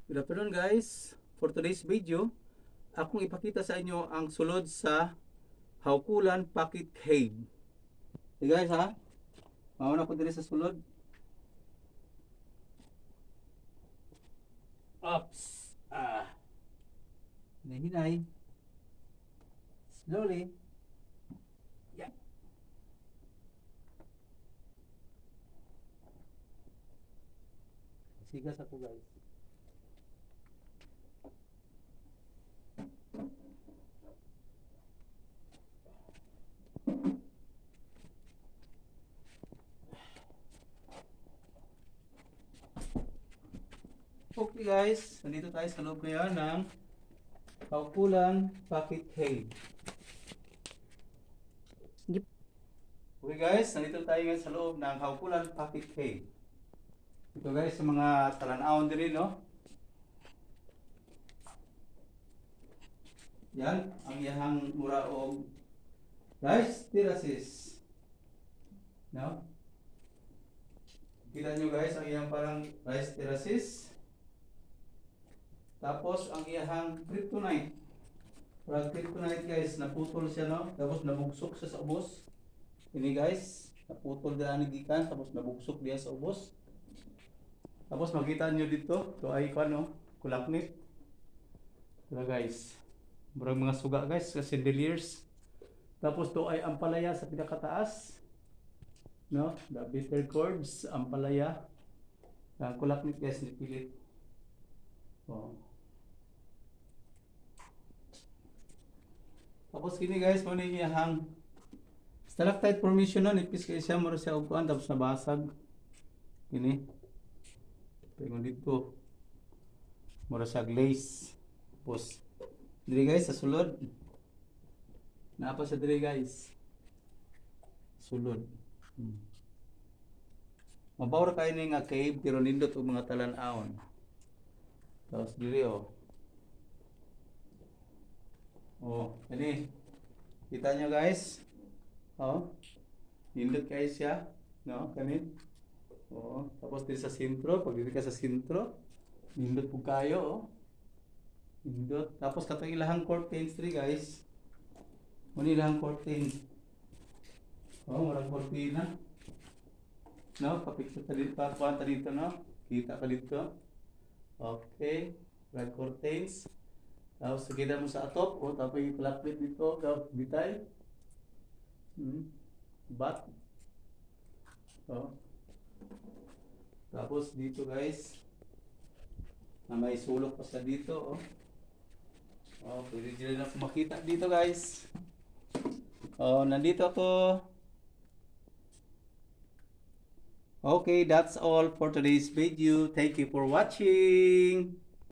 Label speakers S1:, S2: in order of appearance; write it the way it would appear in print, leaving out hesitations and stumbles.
S1: Good afternoon guys. For today's video, akong ipakita sa inyo ang sulod sa Haukulan Pocket Cave. Hey guys ha, mauna ko diri sa sulod. Ups. Hinay-hinay. Slowly. Yeah. Sigas ako guys. Okay guys, nandito tayo sa loob kaya ng Haukulan Pocket Cave. Okay guys, nandito tayo ngayon sa loob ng Haukulan Pocket Cave. Ito guys, sa mga talanawon din no? Yan, ang iyahang mura o rice terraces. No? Kita nyo guys, ang iyang parang rice terraces. Tapos ang iyahang kryptonite. Parang kryptonite guys, naputol siya no? Tapos nabugsok siya sa ubos. Ini guys, naputol dyan ni gikan, tapos nabugsok diya sa ubos. Tapos makita nyo dito, ito ay ano, kulaknit. Ito guys, marang mga suga guys, chandeliers. Tapos ito ay ampalaya sa pinakataas. No? The bitter cords, ampalaya. Ang kulaknit guys, nipilit. Oh. Tapos kini guys, mo ni iyang stalactite formation no, nipis kay siya, mura siya og kuan, tapos nabasag. Kini. Tingnan dito. Mura siya glaze. Tapos diri guys sa sulod. Napa sa diri guys. Sulod. Mabaw ra kay ni nga cave pero nindot og mga talan-awon. Tapos diri oh. Oh, ini. Kita nyo guys. Oh. Nindot kayo siya, no? Kani. Oh, tapos diri sa sentro, pag diri ka sa sentro, nindot pug kayo, oh. Nindot. Tapos katong ilahang curtains diri guys. Muni ilahang curtains. Oh, marang cortina. No, papicture ta dito, pakuha ta dito, no? Kita ka dito. Okay, red curtains. Tapos kita mo sa atop, o tapos yung kulaklit dito, bitay. Bat. Oh. Tapos dito guys, na may sulok pa sa dito, oh. Oh, pwede dyan na makita dito guys. Oh, nandito ako. Okay, that's all for today's video. Thank you for watching.